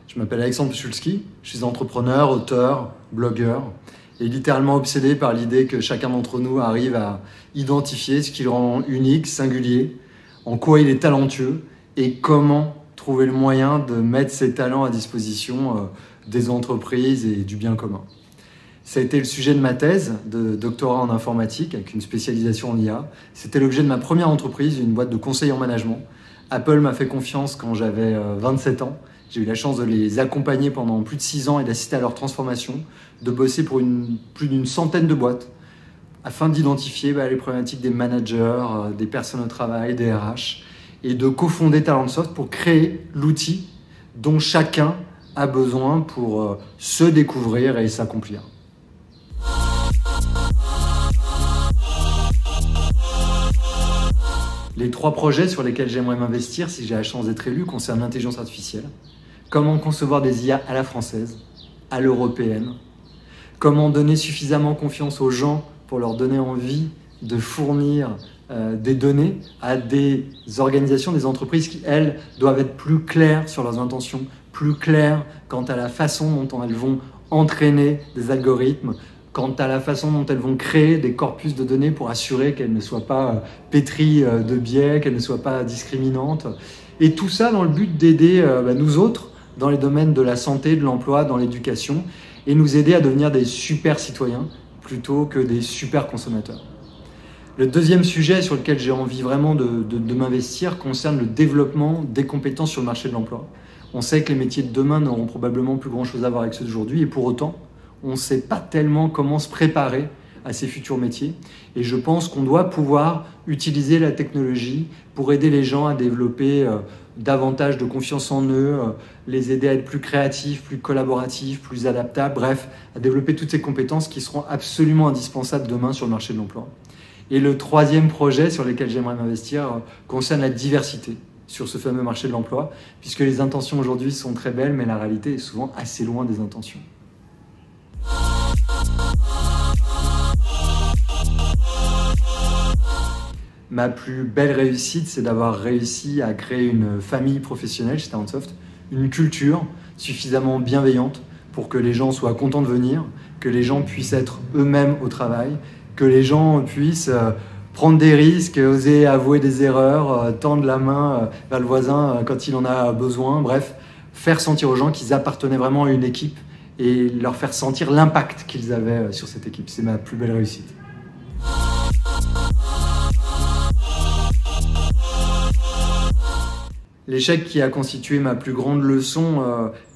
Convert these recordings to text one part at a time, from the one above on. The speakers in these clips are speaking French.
Je m'appelle Alexandre Pichulski, je suis entrepreneur, auteur, blogueur et littéralement obsédé par l'idée que chacun d'entre nous arrive à identifier ce qui le rend unique, singulier, en quoi il est talentueux et comment trouver le moyen de mettre ses talents à disposition des entreprises et du bien commun. Ça a été le sujet de ma thèse de doctorat en informatique avec une spécialisation en IA. C'était l'objet de ma première entreprise, une boîte de conseil en management. Apple m'a fait confiance quand j'avais 27 ans. J'ai eu la chance de les accompagner pendant plus de 6 ans et d'assister à leur transformation, de bosser pour plus d'une centaine de boîtes afin d'identifier les problématiques des managers, des personnes au travail, des RH et de cofonder Talentsoft pour créer l'outil dont chacun a besoin pour se découvrir et s'accomplir. Les 3 projets sur lesquels j'aimerais m'investir si j'ai la chance d'être élu concernent l'intelligence artificielle. Comment concevoir des IA à la française, à l'européenne. Comment donner suffisamment confiance aux gens pour leur donner envie de fournir des données à des organisations, des entreprises qui, elles, doivent être plus claires sur leurs intentions, plus claires quant à la façon dont elles vont entraîner des algorithmes, quant à la façon dont elles vont créer des corpus de données pour assurer qu'elles ne soient pas pétries de biais, qu'elles ne soient pas discriminantes. Et tout ça dans le but d'aider nous autres dans les domaines de la santé, de l'emploi, dans l'éducation, et nous aider à devenir des super citoyens plutôt que des super consommateurs. Le deuxième sujet sur lequel j'ai envie vraiment de m'investir concerne le développement des compétences sur le marché de l'emploi. On sait que les métiers de demain n'auront probablement plus grand-chose à voir avec ceux d'aujourd'hui, et pour autant, on ne sait pas tellement comment se préparer à ces futurs métiers. Et je pense qu'on doit pouvoir utiliser la technologie pour aider les gens à développer davantage de confiance en eux, les aider à être plus créatifs, plus collaboratifs, plus adaptables, bref, à développer toutes ces compétences qui seront absolument indispensables demain sur le marché de l'emploi. Et le 3e projet sur lequel j'aimerais m'investir concerne la diversité sur ce fameux marché de l'emploi, puisque les intentions aujourd'hui sont très belles, mais la réalité est souvent assez loin des intentions. Ma plus belle réussite, c'est d'avoir réussi à créer une famille professionnelle chez Talentsoft, une culture suffisamment bienveillante pour que les gens soient contents de venir, que les gens puissent être eux-mêmes au travail, que les gens puissent prendre des risques, oser avouer des erreurs, tendre la main vers le voisin quand il en a besoin, bref, faire sentir aux gens qu'ils appartenaient vraiment à une équipe et leur faire sentir l'impact qu'ils avaient sur cette équipe. C'est ma plus belle réussite. L'échec qui a constitué ma plus grande leçon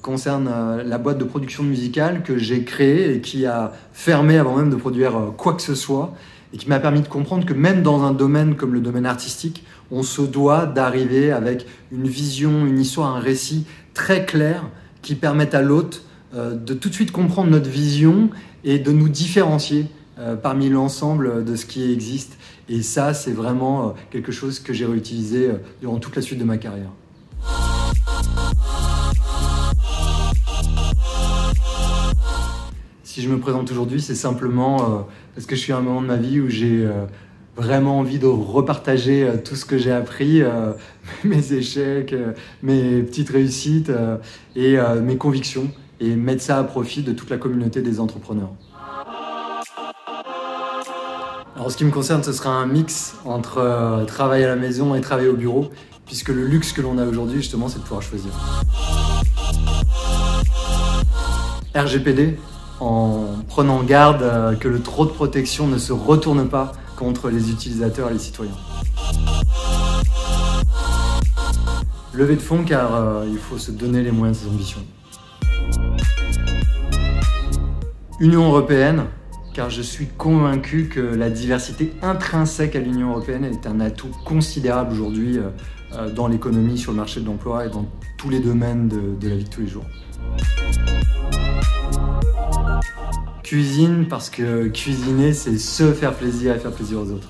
concerne la boîte de production musicale que j'ai créée et qui a fermé avant même de produire quoi que ce soit et qui m'a permis de comprendre que même dans un domaine comme le domaine artistique, on se doit d'arriver avec une vision, une histoire, un récit très clair qui permette à l'hôte de tout de suite comprendre notre vision et de nous différencier parmi l'ensemble de ce qui existe. Et ça, c'est vraiment quelque chose que j'ai réutilisé durant toute la suite de ma carrière. Si je me présente aujourd'hui, c'est simplement parce que je suis à un moment de ma vie où j'ai vraiment envie de repartager tout ce que j'ai appris, mes échecs, mes petites réussites et mes convictions, et mettre ça à profit de toute la communauté des entrepreneurs. Alors, en ce qui me concerne, ce sera un mix entre travail à la maison et travail au bureau, puisque le luxe que l'on a aujourd'hui, justement, c'est de pouvoir choisir. RGPD, en prenant garde que le trop de protection ne se retourne pas contre les utilisateurs et les citoyens. Levée de fonds, car il faut se donner les moyens de ses ambitions. Union européenne, car je suis convaincu que la diversité intrinsèque à l'Union européenne est un atout considérable aujourd'hui dans l'économie, sur le marché de l'emploi et dans tous les domaines de la vie de tous les jours. Cuisine, parce que cuisiner, c'est se faire plaisir et faire plaisir aux autres.